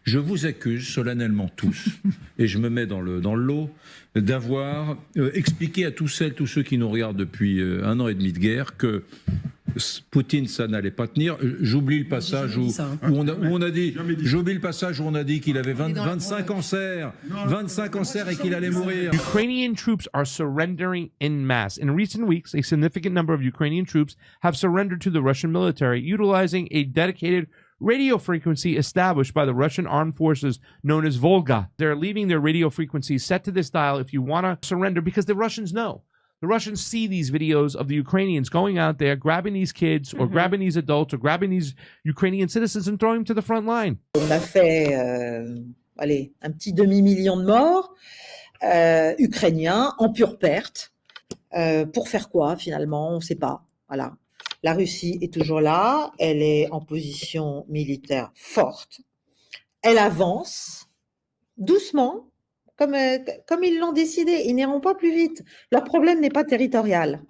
Je vous accuse solennellement tous, et je me mets dans le lot, d'avoir expliqué à tous ceux qui nous regardent depuis 1 an et demi de guerre que Poutine, ça n'allait pas tenir. J'oublie le passage où on a dit, j'oublie le passage où on a dit qu'il avait 25 cancers, 25 cancers et qu'il allait mourir. Ukrainian troops are surrendering in mass. In recent weeks, a significant number of Ukrainian troops have surrendered to the Russian military, utilizing a dedicated radio frequency established by the Russian armed forces known as Volga. They're leaving their radio frequency set to this dial if you want to surrender, because the Russians know. The Russians see these videos of the Ukrainians going out there, grabbing these kids or grabbing these adults or grabbing these Ukrainian citizens and throwing them to the front line. On a fait un petit demi-million de morts ukrainiens en pure perte. Pour faire quoi finalement? On ne sait pas. Voilà. La Russie est toujours là, elle est en position militaire forte. Elle avance doucement, comme ils l'ont décidé. Ils n'iront pas plus vite. Leur problème n'est pas territorial.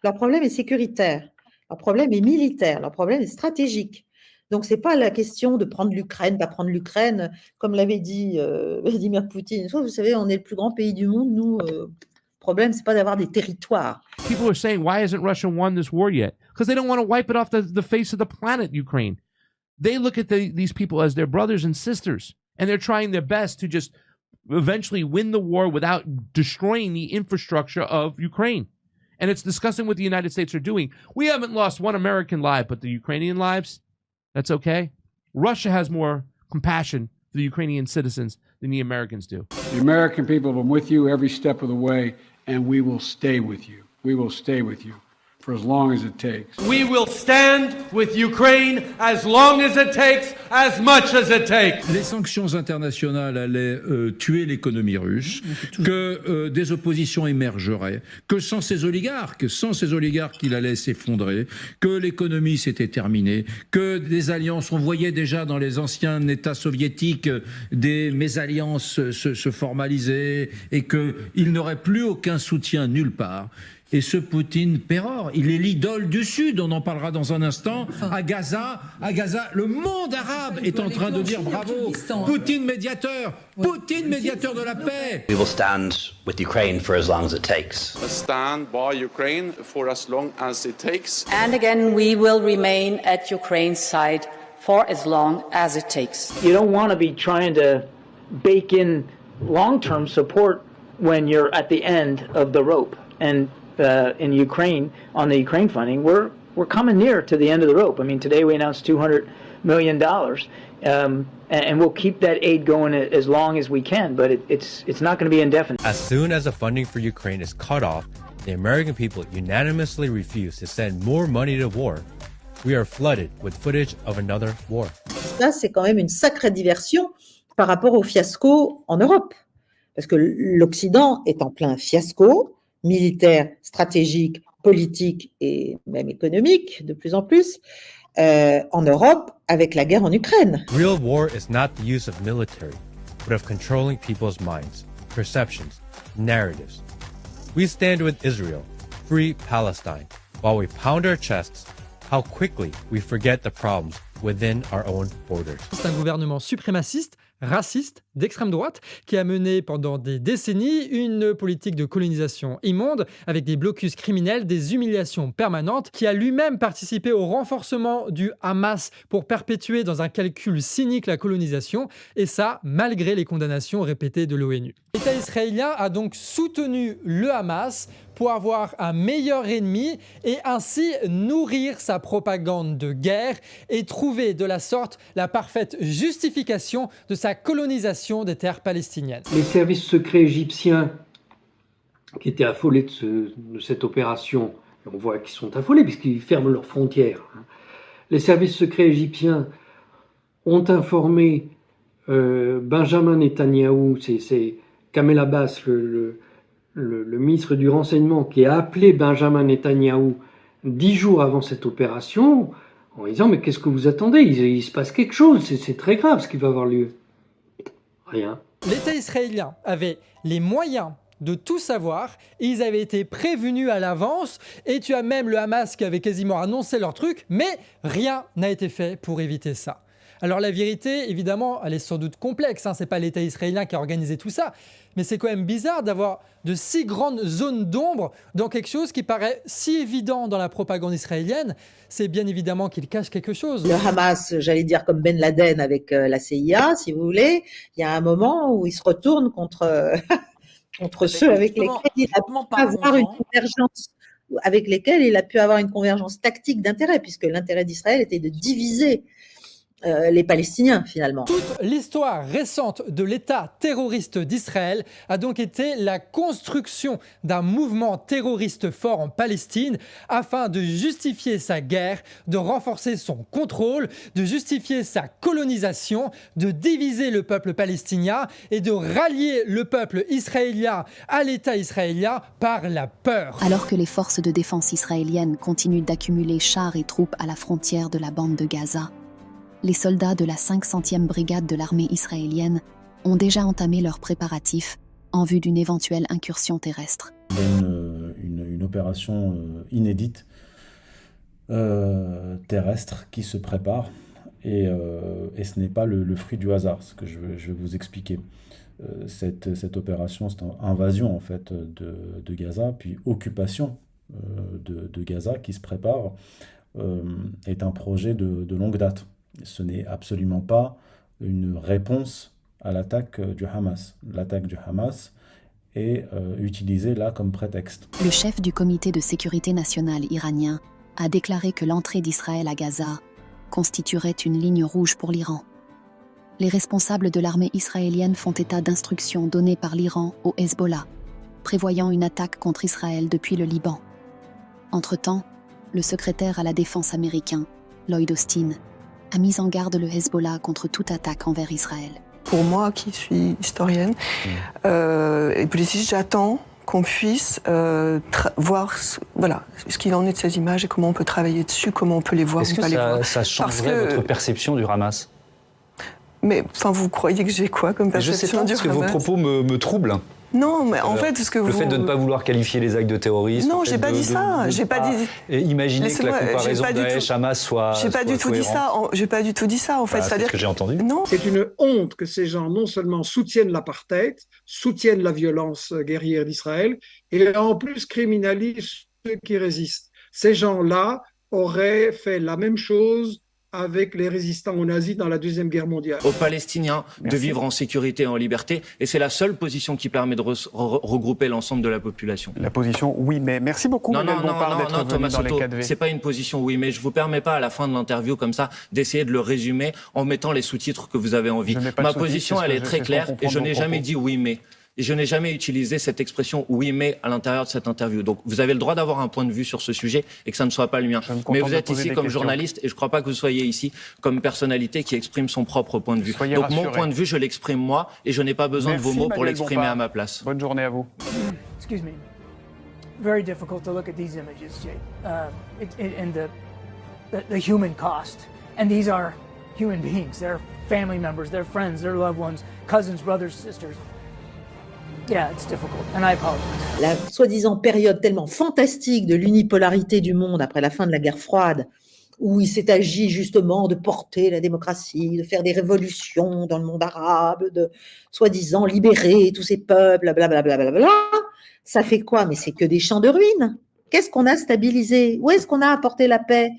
Leur problème est sécuritaire. Leur problème est militaire. Leur problème est stratégique. Donc, ce n'est pas la question de prendre l'Ukraine, pas prendre l'Ukraine. Comme l'avait dit Vladimir Poutine, vous savez, on est le plus grand pays du monde. Nous, le problème, ce n'est pas d'avoir des territoires. People are saying, why hasn't Russia won this war yet? Because they don't want to wipe it off the face of the planet, Ukraine. They look at these people as their brothers and sisters, and they're trying their best to just eventually win the war without destroying the infrastructure of Ukraine. And it's discussing what the United States are doing. We haven't lost one American life, but the Ukrainian lives, that's okay. Russia has more compassion for the Ukrainian citizens than the Americans do. The American people have been with you every step of the way, and we will stay with you. We will stay with you for as long as it takes. We will stand with Ukraine as long as it takes, as much as it takes. Les sanctions internationales allaient tuer l'économie russe, que des oppositions émergeraient, que sans ces oligarques il allait s'effondrer, que l'économie s'était terminée, que des alliances, on voyait déjà dans les anciens États soviétiques des mésalliances se formaliser et qu'il n'aurait plus aucun soutien nulle part. Et ce Poutine pérore, il est l'idole du Sud, on en parlera dans un instant. À Gaza, le monde arabe est en train de dire bravo. Poutine médiateur de la paix. We will stand with Ukraine for as long as it takes. Stand by Ukraine for as long as it takes. And again, we will remain at Ukraine's side for as long as it takes. You don't want to be trying to bake in long-term support when you're at the end of the rope. And in Ukraine, on the Ukraine funding, we're coming near to the end of the rope. I mean, today we announced $200 million, and we'll keep that aid going as long as we can, but it's not going to be indefinite. As soon as the funding for Ukraine is cut off, the American people unanimously refuse to send more money to war. We are flooded with footage of another war. Ça, c'est quand même une sacrée diversion par rapport au fiasco en Europe. Parce que l'Occident est en plein fiasco, militaire, stratégique, politique et même économique, de plus en plus, en Europe, avec la guerre en Ukraine. Real war is not the use of military, but of controlling people's minds, perceptions, narratives. We stand with Israel, free Palestine, while we pound our chests, how quickly we forget the problems within our own borders. C'est un gouvernement suprémaciste, raciste, d'extrême droite, qui a mené pendant des décennies une politique de colonisation immonde, avec des blocus criminels, des humiliations permanentes, qui a lui-même participé au renforcement du Hamas pour perpétuer dans un calcul cynique la colonisation, et ça, malgré les condamnations répétées de l'ONU. L'État israélien a donc soutenu le Hamas pour avoir un meilleur ennemi et ainsi nourrir sa propagande de guerre et trouver de la sorte la parfaite justification de sa colonisation des terres palestiniennes. Les services secrets égyptiens qui étaient affolés de cette opération, on voit qu'ils sont affolés puisqu'ils ferment leurs frontières. Les services secrets égyptiens ont informé Benjamin Netanyahou, c'est Kamel Abbas, le ministre du renseignement, qui a appelé Benjamin Netanyahou 10 jours avant cette opération en disant « Mais qu'est-ce que vous attendez ? Il se passe quelque chose, c'est très grave ce qui va avoir lieu. » Rien. L'État israélien avait les moyens de tout savoir, ils avaient été prévenus à l'avance et tu as même le Hamas qui avait quasiment annoncé leur truc, mais rien n'a été fait pour éviter ça. Alors la vérité, évidemment, elle est sans doute complexe, c'est pas l'État israélien qui a organisé tout ça, mais c'est quand même bizarre d'avoir de si grandes zones d'ombre dans quelque chose qui paraît si évident dans la propagande israélienne. C'est bien évidemment qu'il cache quelque chose. Le Hamas, j'allais dire comme Ben Laden avec la CIA, si vous voulez, il y a un moment où il se retourne contre, contre ceux avec lesquels il a pu avoir une convergence, avec lesquels il a pu avoir une convergence tactique d'intérêt, puisque l'intérêt d'Israël était de diviser les Palestiniens, finalement. Toute l'histoire récente de l'État terroriste d'Israël a donc été la construction d'un mouvement terroriste fort en Palestine afin de justifier sa guerre, de renforcer son contrôle, de justifier sa colonisation, de diviser le peuple palestinien et de rallier le peuple israélien à l'État israélien par la peur. Alors que les forces de défense israéliennes continuent d'accumuler chars et troupes à la frontière de la bande de Gaza, les soldats de la 500e brigade de l'armée israélienne ont déjà entamé leurs préparatifs en vue d'une éventuelle incursion terrestre. Il y a une opération inédite terrestre qui se prépare et ce n'est pas le fruit du hasard, ce que je vais vous expliquer. Cette opération, cette invasion en fait de Gaza, puis occupation de Gaza qui se prépare, est un projet de longue date. Ce n'est absolument pas une réponse à l'attaque du Hamas. L'attaque du Hamas est utilisée là comme prétexte. Le chef du comité de sécurité nationale iranien a déclaré que l'entrée d'Israël à Gaza constituerait une ligne rouge pour l'Iran. Les responsables de l'armée israélienne font état d'instructions données par l'Iran au Hezbollah, prévoyant une attaque contre Israël depuis le Liban. Entre-temps, le secrétaire à la défense américain, Lloyd Austin, a mis en garde le Hezbollah contre toute attaque envers Israël. Pour moi, qui suis historienne et politique, j'attends qu'on puisse voir ce qu'il en est de ces images et comment on peut travailler dessus, comment on peut les voir. Est-ce que ça changerait votre perception du Hamas ? Mais vous croyez que j'ai quoi comme perception du Hamas ? Je sais pas, parce que vos propos me troublent. Non, mais en fait, le fait de ne pas vouloir qualifier les actes de terrorisme. Non, j'ai pas dit ça. J'ai pas dit. Et imaginer que la comparaison Daesh-Hamas soit. J'ai pas du tout dit ça. J'ai pas du tout dit ça. En fait, c'est ce que j'ai entendu. Non. C'est une honte que ces gens non seulement soutiennent l'apartheid, soutiennent la violence guerrière d'Israël, et en plus criminalisent ceux qui résistent. Ces gens-là auraient fait la même chose avec les résistants aux nazis dans la Deuxième Guerre mondiale. Aux Palestiniens de vivre en sécurité et en liberté, et c'est la seule position qui permet de regrouper l'ensemble de la population. La position oui mais. Merci beaucoup Manuel Bompard d'être venu dans les 4V. C'est pas une position oui mais. Je vous permets pas à la fin de l'interview comme ça d'essayer de le résumer en mettant les sous-titres que vous avez envie. Ma position elle est très claire et je n'ai jamais dit oui mais. Et je n'ai jamais utilisé cette expression « oui, mais » à l'intérieur de cette interview. Donc, vous avez le droit d'avoir un point de vue sur ce sujet et que ça ne soit pas le mien. Mais vous êtes ici comme journaliste et je ne crois pas que vous soyez ici comme personnalité qui exprime son propre point de vue. Donc, mon point de vue, je l'exprime moi et je n'ai pas besoin de vos mots pour l'exprimer à ma place. Bonne journée à vous. Excuse me. Very difficult to look at these images, Jay. And the human cost. And these are human beings. They're family members, they're friends, they're loved ones, cousins, brothers, sisters. Yeah, it's difficult, and I apologize. La soi-disant période tellement fantastique de l'unipolarité du monde après la fin de la guerre froide, où il s'est agi justement de porter la démocratie, de faire des révolutions dans le monde arabe, de soi-disant libérer tous ces peuples, blablabla, ça fait quoi? Mais c'est que des champs de ruines. Qu'est-ce qu'on a stabilisé? Où est-ce qu'on a apporté la paix?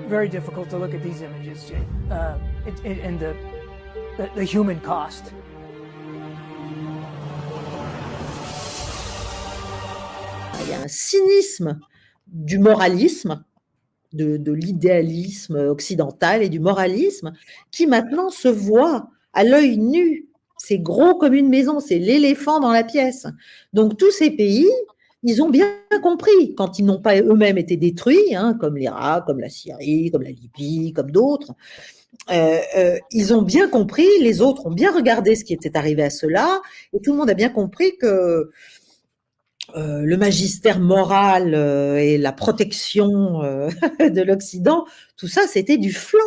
Very difficult to look at these images, Jay. And the human cost. Il y a un cynisme du moralisme, de l'idéalisme occidental et du moralisme qui maintenant se voit à l'œil nu. C'est gros comme une maison, c'est l'éléphant dans la pièce. Donc tous ces pays, ils ont bien compris, quand ils n'ont pas eux-mêmes été détruits, comme l'Irak, comme la Syrie, comme la Libye, comme d'autres, ils ont bien compris, les autres ont bien regardé ce qui était arrivé à ceux-là, et tout le monde a bien compris que le magistère moral et la protection de l'Occident, tout ça, c'était du flan.